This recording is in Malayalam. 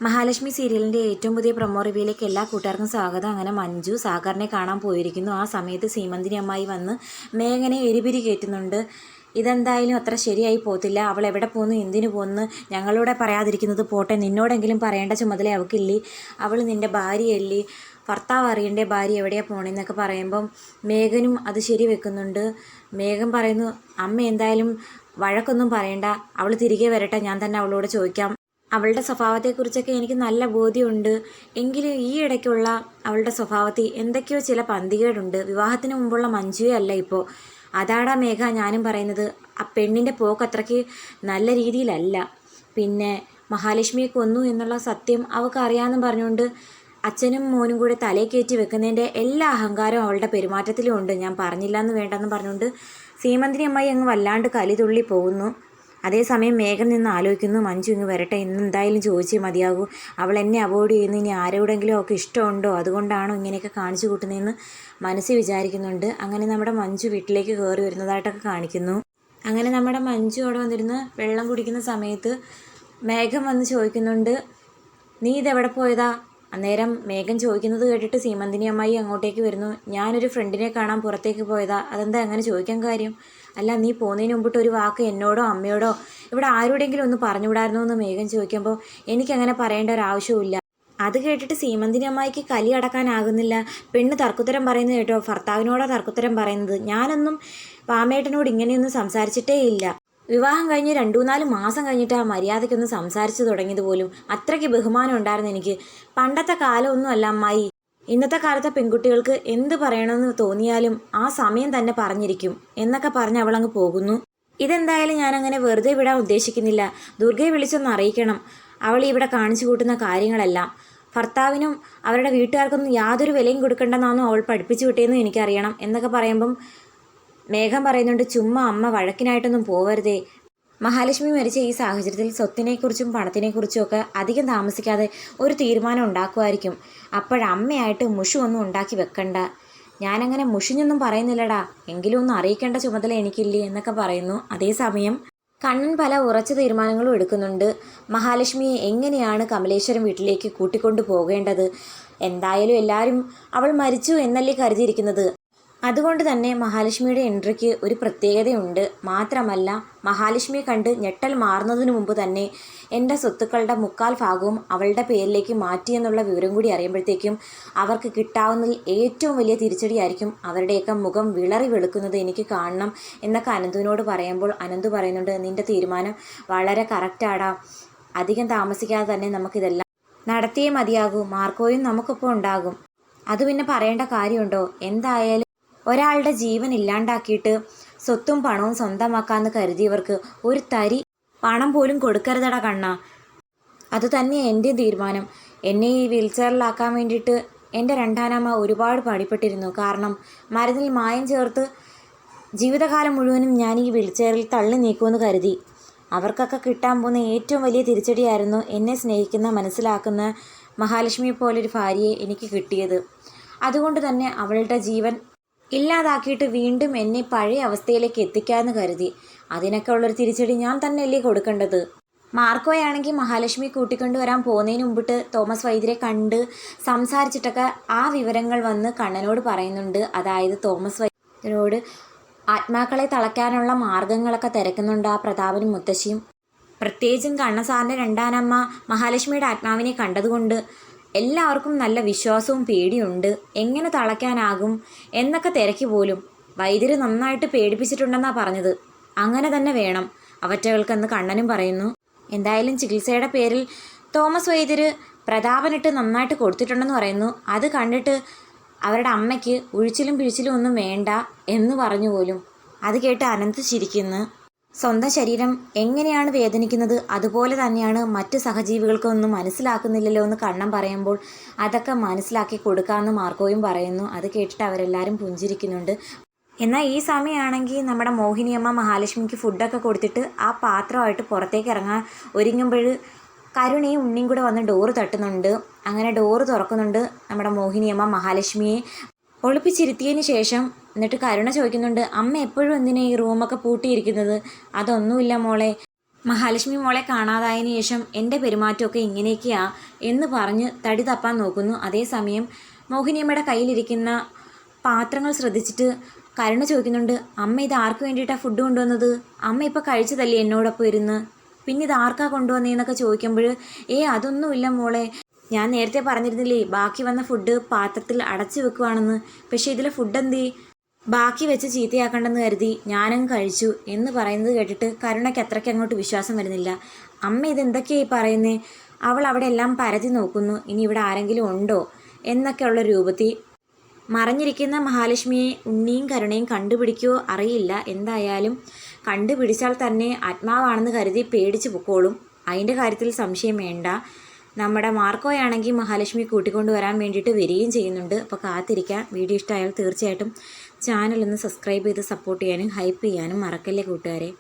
മഹാലക്ഷ്മി സീരിയലിൻ്റെ ഏറ്റവും പുതിയ പ്രൊമോ റിവ്യൂയിലേക്ക് എല്ലാ കൂട്ടുകാർക്കും സ്വാഗതം. അങ്ങനെ മഞ്ജു സാഗറിനെ കാണാൻ പോയിരിക്കുന്നു. ആ സമയത്ത് സീമന്തിനി അമ്മായി വന്ന് മേഘനെ എരിപിരി കയറ്റുന്നുണ്ട്. ഇതെന്തായാലും അത്ര ശരിയായി പോകത്തില്ല. അവൾ എവിടെ പോകുന്നു, എന്തിനു പോകുന്നു, ഞങ്ങളോടെ പറയാതിരിക്കുന്നത് പോട്ടെ, നിന്നോടെങ്കിലും പറയേണ്ട ചുമതല അവൾക്കില്ലേ, അവൾ നിൻ്റെ ഭാര്യയല്ലേ, ഭർത്താവ് അറിയണ്ടേ ഭാര്യ എവിടെയാണ് പോകണമെന്നൊക്കെ പറയുമ്പം മേഘനും അത് ശരി വെക്കുന്നുണ്ട്. മേഘൻ പറയുന്നു, അമ്മ എന്തായാലും വഴക്കൊന്നും പറയണ്ട, അവൾ തിരികെ വരട്ടെ, ഞാൻ തന്നെ അവളോട് ചോദിക്കാം. അവളുടെ സ്വഭാവത്തെക്കുറിച്ചൊക്കെ എനിക്ക് നല്ല ബോധ്യമുണ്ട്. എങ്കിലും ഈ ഇടയ്ക്കുള്ള അവളുടെ സ്വഭാവത്തിൽ എന്തൊക്കെയോ ചില പന്തികേടുണ്ട്. വിവാഹത്തിന് മുമ്പുള്ള മഞ്ജുവേ അല്ല ഇപ്പോൾ. അതാടാ മേഘ ഞാനും പറയുന്നത്. ആ പെണ്ണിൻ്റെ പോക്ക് അത്രയ്ക്ക് നല്ല രീതിയിലല്ല. പിന്നെ മഹാലക്ഷ്മിയെ കൊന്നു എന്നുള്ള സത്യം അവൾക്ക് അറിയാമെന്നും പറഞ്ഞുകൊണ്ട് അച്ഛനും മോനും കൂടെ തലയിൽ കയറ്റി വെക്കുന്നതിൻ്റെ എല്ലാ അഹങ്കാരവും അവളുടെ പെരുമാറ്റത്തിലും ഉണ്ട്. ഞാൻ പറഞ്ഞില്ല എന്ന് വേണ്ടെന്ന് പറഞ്ഞുകൊണ്ട് സീമന്തിനി അമ്മായി അങ്ങ് വല്ലാണ്ട് കലിതുള്ളി പോകുന്നു. അതേസമയം മേഘൻ നിന്ന് ആലോചിക്കുന്നു, മഞ്ജു ഇങ്ങ് വരട്ടെ, ഇന്ന് എന്തായാലും ചോദിച്ചേ മതിയാകൂ. അവൾ എന്നെ അവോയ്ഡ് ചെയ്യുന്നു, ഇനി ആരോടെങ്കിലും അവൾക്ക് ഇഷ്ടമുണ്ടോ, അതുകൊണ്ടാണോ ഇങ്ങനെയൊക്കെ കാണിച്ചു കൂട്ടുന്നതെന്ന് മനസ്സിൽ വിചാരിക്കുന്നുണ്ട്. അങ്ങനെ നമ്മുടെ മഞ്ജു വീട്ടിലേക്ക് കയറി വരുന്നതായിട്ടൊക്കെ കാണിക്കുന്നു. അങ്ങനെ നമ്മുടെ മഞ്ജു അവിടെ വന്നിരുന്ന് വെള്ളം കുടിക്കുന്ന സമയത്ത് മേഘം വന്ന് ചോദിക്കുന്നുണ്ട്, നീ ഇതെവിടെ പോയതാ? അന്നേരം മേഘൻ ചോദിക്കുന്നത് കേട്ടിട്ട് സീമന്തിനി അമ്മായി അങ്ങോട്ടേക്ക് വരുന്നു. ഞാനൊരു ഫ്രണ്ടിനെ കാണാൻ പുറത്തേക്ക് പോയതാ. അതെന്താ അങ്ങനെ ചോദിക്കാൻ കാര്യം? അല്ല, നീ പോകുന്നതിന് മുമ്പിട്ട് ഒരു വാക്ക് എന്നോടോ അമ്മയോടോ ഇവിടെ ആരോടെങ്കിലും ഒന്ന് പറഞ്ഞുവിടായിരുന്നോ എന്ന് മേഘൻ ചോദിക്കുമ്പോൾ എനിക്കങ്ങനെ പറയേണ്ട ഒരാവശ്യമില്ല. അത് കേട്ടിട്ട് സീമന്തിനി അമ്മായിക്ക് കലി അടക്കാനാകുന്നില്ല. പെണ്ണ് തർക്കുത്തരം പറയുന്നത് കേട്ടോ, ഭർത്താവിനോടോ തർക്കുത്തരം പറയുന്നത്. ഞാനൊന്നും പാമേട്ടനോട് ഇങ്ങനെയൊന്നും സംസാരിച്ചിട്ടേ ഇല്ല. വിവാഹം കഴിഞ്ഞ് 2-4 മാസം കഴിഞ്ഞിട്ട് ആ മര്യാദയ്ക്കൊന്ന് സംസാരിച്ചു തുടങ്ങിയത് പോലും. അത്രയ്ക്ക് ബഹുമാനം ഉണ്ടായിരുന്നു എനിക്ക്. പണ്ടത്തെ കാലമൊന്നും അല്ല അമ്മായി. ഇന്നത്തെ കാലത്തെ പെൺകുട്ടികൾക്ക് എന്ത് പറയണമെന്ന് തോന്നിയാലും ആ സമയം തന്നെ പറഞ്ഞിരിക്കും എന്നൊക്കെ പറഞ്ഞ് അവളങ്ങ് പോകുന്നു. ഇതെന്തായാലും ഞാനങ്ങനെ വെറുതെ വിടാൻ ഉദ്ദേശിക്കുന്നില്ല. ദുർഗയെ വിളിച്ചൊന്ന് അറിയിക്കണം അവൾ ഇവിടെ കാണിച്ചു കൂട്ടുന്ന കാര്യങ്ങളെല്ലാം. ഭർത്താവിനും അവരുടെ വീട്ടുകാർക്കൊന്നും യാതൊരു വിലയും കൊടുക്കണ്ടെന്നാണോ അവൾ പഠിപ്പിച്ചു വിട്ടേന്നും എനിക്കറിയണം എന്നൊക്കെ പറയുമ്പം മേഘം പറയുന്നുണ്ട്, ചുമ്മാ അമ്മ വഴക്കിനായിട്ടൊന്നും പോവരുതേ. മഹാലക്ഷ്മി മരിച്ച ഈ സാഹചര്യത്തിൽ സ്വത്തിനെക്കുറിച്ചും പണത്തിനെക്കുറിച്ചും ഒക്കെ അധികം താമസിക്കാതെ ഒരു തീരുമാനം ഉണ്ടാക്കുമായിരിക്കും. അപ്പോഴമ്മയായിട്ട് മുഷു ഒന്നും ഉണ്ടാക്കി വെക്കണ്ട. ഞാനങ്ങനെ മുഷിഞ്ഞൊന്നും പറയുന്നില്ലടാ, എങ്കിലും ഒന്ന് അറിയിക്കേണ്ട ചുമതല എനിക്കില്ലേ എന്നൊക്കെ പറയുന്നു. അതേസമയം കണ്ണൻ പല ഉറച്ച തീരുമാനങ്ങളും എടുക്കുന്നുണ്ട്. മഹാലക്ഷ്മിയെ എങ്ങനെയാണ് കമലേശ്വരം വീട്ടിലേക്ക് കൂട്ടിക്കൊണ്ടു പോകേണ്ടത്? എന്തായാലും എല്ലാവരും അവൾ മരിച്ചു എന്നല്ലേ കരുതിയിരിക്കുന്നത്. അതുകൊണ്ട് തന്നെ മഹാലക്ഷ്മിയുടെ എൻട്രിക്ക് ഒരു പ്രത്യേകതയുണ്ട്. മാത്രമല്ല, മഹാലക്ഷ്മിയെ കണ്ട് ഞെട്ടൽ മാറുന്നതിന് മുമ്പ് തന്നെ എൻ്റെ സ്വത്തുക്കളുടെ 3/4 ഭാഗവും അവളുടെ പേരിലേക്ക് മാറ്റിയെന്നുള്ള വിവരം കൂടി അറിയുമ്പോഴത്തേക്കും അവർക്ക് കിട്ടാവുന്നതിൽ ഏറ്റവും വലിയ തിരിച്ചടിയായിരിക്കും. അവരുടെയൊക്കെ മുഖം വിളറി വെളുക്കുന്നത് എനിക്ക് കാണണം എന്നൊക്കെ അനന്തുവിനോട് പറയുമ്പോൾ അനന്തു പറയുന്നുണ്ട്, നിൻ്റെ തീരുമാനം വളരെ കറക്റ്റാടാ. അധികം താമസിക്കാതെ തന്നെ നമുക്കിതെല്ലാം നടത്തിയേ മതിയാകൂ. മാർക്കോയും നമുക്കൊപ്പം ഉണ്ടാകും. അത് പിന്നെ പറയേണ്ട കാര്യമുണ്ടോ? എന്തായാലും ഒരാളുടെ ജീവൻ ഇല്ലാണ്ടാക്കിയിട്ട് സ്വത്തും പണവും സ്വന്തമാക്കാമെന്ന് കരുതിയവർക്ക് ഒരു തരി പണം പോലും കൊടുക്കരുതട കണ്ണ. അതുതന്നെ എൻ്റെ തീരുമാനം. എന്നെ ഈ വീൽചെയറിലാക്കാൻ വേണ്ടിയിട്ട് എൻ്റെ രണ്ടാനമ്മ ഒരുപാട് പണിപ്പെട്ടിരുന്നു. കാരണം മരുന്നിൽ മായം ചേർത്ത് ജീവിതകാലം മുഴുവനും ഞാൻ ഈ വീൽചെയറിൽ തള്ളി നീക്കുമെന്ന് കരുതി. അവർക്കൊക്കെ കിട്ടാൻ പോകുന്ന ഏറ്റവും വലിയ തിരിച്ചടിയായിരുന്നു എന്നെ സ്നേഹിക്കുന്ന മനസ്സിലാക്കുന്ന മഹാലക്ഷ്മിയെ പോലൊരു ഭാര്യയെ എനിക്ക് കിട്ടിയത്. അതുകൊണ്ട് തന്നെ അവളുടെ ജീവൻ ഇല്ലാതാക്കിയിട്ട് വീണ്ടും എന്നെ പഴയ അവസ്ഥയിലേക്ക് എത്തിക്കാമെന്ന് കരുതി. അതിനൊക്കെ ഉള്ളൊരു തിരിച്ചടി ഞാൻ തന്നെയല്ലേ കൊടുക്കേണ്ടത്. മാർക്കോയാണെങ്കിൽ മഹാലക്ഷ്മി കൂട്ടിക്കൊണ്ടുവരാൻ പോകുന്നതിന് മുമ്പിട്ട് തോമസ് വൈദ്യരെ കണ്ട് സംസാരിച്ചിട്ടൊക്കെ ആ വിവരങ്ങൾ വന്ന് കണ്ണനോട് പറയുന്നുണ്ട്. അതായത് തോമസ് വൈദ്യരോട് ആത്മാക്കളെ തളയ്ക്കാനുള്ള മാർഗങ്ങളൊക്കെ തിരക്കുന്നുണ്ട് ആ പ്രതാപനും മുത്തശ്ശിയും. പ്രത്യേകിച്ചും കണ്ണസാറിൻ്റെ രണ്ടാനമ്മ മഹാലക്ഷ്മിയുടെ ആത്മാവിനെ കണ്ടതുകൊണ്ട് എല്ലാവർക്കും നല്ല വിശ്വാസവും പേടിയുണ്ട്. എങ്ങനെ തളയ്ക്കാനാകും എന്നൊക്കെ തിരക്കി പോലും. വൈദ്യർ നന്നായിട്ട് പേടിപ്പിച്ചിട്ടുണ്ടെന്നാണ് പറഞ്ഞത്. അങ്ങനെ തന്നെ വേണം അവറ്റകൾക്കെന്ന് കണ്ണനും പറയുന്നു. എന്തായാലും ചികിത്സയുടെ പേരിൽ തോമസ് വൈദ്യർ പ്രതാപനിട്ട് നന്നായിട്ട് കൊടുത്തിട്ടുണ്ടെന്ന് പറയുന്നു. അത് കണ്ടിട്ട് അവരുടെ അമ്മയ്ക്ക് ഉഴിച്ചിലും പിഴിച്ചിലും ഒന്നും വേണ്ട എന്ന് പറഞ്ഞു പോലും. അത് കേട്ട് അനന്ത് ചിരിക്കുന്നു. സ്വന്തം ശരീരം എങ്ങനെയാണ് വേദനിക്കുന്നത് അതുപോലെ തന്നെയാണ് മറ്റ് സഹജീവികൾക്കൊന്നും മനസ്സിലാക്കുന്നില്ലല്ലോ എന്ന് കണ്ണൻ പറയുമ്പോൾ അതൊക്കെ മനസ്സിലാക്കി കൊടുക്കാമെന്ന് മാർക്കോയും പറയുന്നു. അത് കേട്ടിട്ട് അവരെല്ലാവരും പുഞ്ചിരിക്കുന്നുണ്ട്. എന്നാൽ ഈ സമയമാണെങ്കിൽ നമ്മുടെ മോഹിനിയമ്മ മഹാലക്ഷ്മിക്ക് ഫുഡൊക്കെ കൊടുത്തിട്ട് ആ പാത്രമായിട്ട് പുറത്തേക്ക് ഇറങ്ങാൻ ഒരുങ്ങുമ്പോൾ കരുണയും ഉണ്ണിയും കൂടെ വന്ന് ഡോറ് തട്ടുന്നുണ്ട്. അങ്ങനെ ഡോറ് തുറക്കുന്നുണ്ട്. നമ്മുടെ മോഹിനിയമ്മ മഹാലക്ഷ്മിയെ ഒളിപ്പിച്ചിരുത്തിയതിന് ശേഷം എന്നിട്ട് കരുണ ചോദിക്കുന്നുണ്ട്, അമ്മ എപ്പോഴും എന്തിനാ ഈ റൂമൊക്കെ പൂട്ടിയിരിക്കുന്നത്? അതൊന്നുമില്ല മോളെ, മഹാലക്ഷ്മി മോളെ കാണാതായതിനു ശേഷം എൻ്റെ പെരുമാറ്റമൊക്കെ ഇങ്ങനെയൊക്കെയാ എന്ന് പറഞ്ഞ് തടി തപ്പാൻ നോക്കുന്നു. അതേസമയം മോഹിനിയമ്മയുടെ കയ്യിലിരിക്കുന്ന പാത്രങ്ങൾ ശ്രദ്ധിച്ചിട്ട് കരുണ ചോദിക്കുന്നുണ്ട്, അമ്മ ഇത് ആർക്ക് വേണ്ടിയിട്ടാണ് ഫുഡ് കൊണ്ടുവന്നത്? അമ്മ ഇപ്പോൾ കഴിച്ചതല്ലേ എന്നോടൊപ്പം ഇരുന്ന്, പിന്നെ ഇത് ആർക്കാ കൊണ്ടുവന്നതെന്നൊക്കെ ചോദിക്കുമ്പോൾ അതൊന്നുമില്ല മോളെ, ഞാൻ നേരത്തെ പറഞ്ഞിരുന്നില്ലേ ബാക്കി വന്ന ഫുഡ് പാത്രത്തിൽ അടച്ചു വെക്കുവാണെന്ന്. പക്ഷേ ഇതിലെ ഫുഡ് എന്തേ? ബാക്കി വെച്ച് ചീത്തയാക്കണ്ടെന്ന് കരുതി ഞാനങ്ങ് കഴിച്ചു എന്ന് പറയുന്നത് കേട്ടിട്ട് കരുണയ്ക്ക് അത്രയ്ക്ക് അങ്ങോട്ട് വിശ്വാസം വരുന്നില്ല. അമ്മ ഇതെന്തൊക്കെയായി പറയുന്നേ? അവൾ അവിടെ എല്ലാം പരതി നോക്കുന്നു, ഇനി ഇവിടെ ആരെങ്കിലും ഉണ്ടോ എന്നൊക്കെയുള്ള രൂപത്തിൽ. മറഞ്ഞിരിക്കുന്ന മഹാലക്ഷ്മിയെ ഉണ്ണിയും കരുണയും കണ്ടുപിടിക്കുമോ അറിയില്ല. എന്തായാലും കണ്ടുപിടിച്ചാൽ തന്നെ ആത്മാവാണെന്ന് കരുതി പേടിച്ച് പൊക്കോളും. അതിൻ്റെ കാര്യത്തിൽ സംശയം വേണ്ട. നമ്മുടെ മാർക്കോയാണെങ്കിൽ മഹാലക്ഷ്മി കൂട്ടിക്കൊണ്ട് വരാൻ വേണ്ടിയിട്ട് വരികയും ചെയ്യുന്നുണ്ട്. അപ്പോൾ കാത്തിരിക്കാം. വീഡിയോ ഇഷ്ടമായാൽ തീർച്ചയായിട്ടും ചാനലൊന്ന് സബ്സ്ക്രൈബ് ചെയ്ത് സപ്പോർട്ട് ചെയ്യാനും ഹൈപ്പ് ചെയ്യാനും മറക്കല്ലേ കൂട്ടുകാരെ.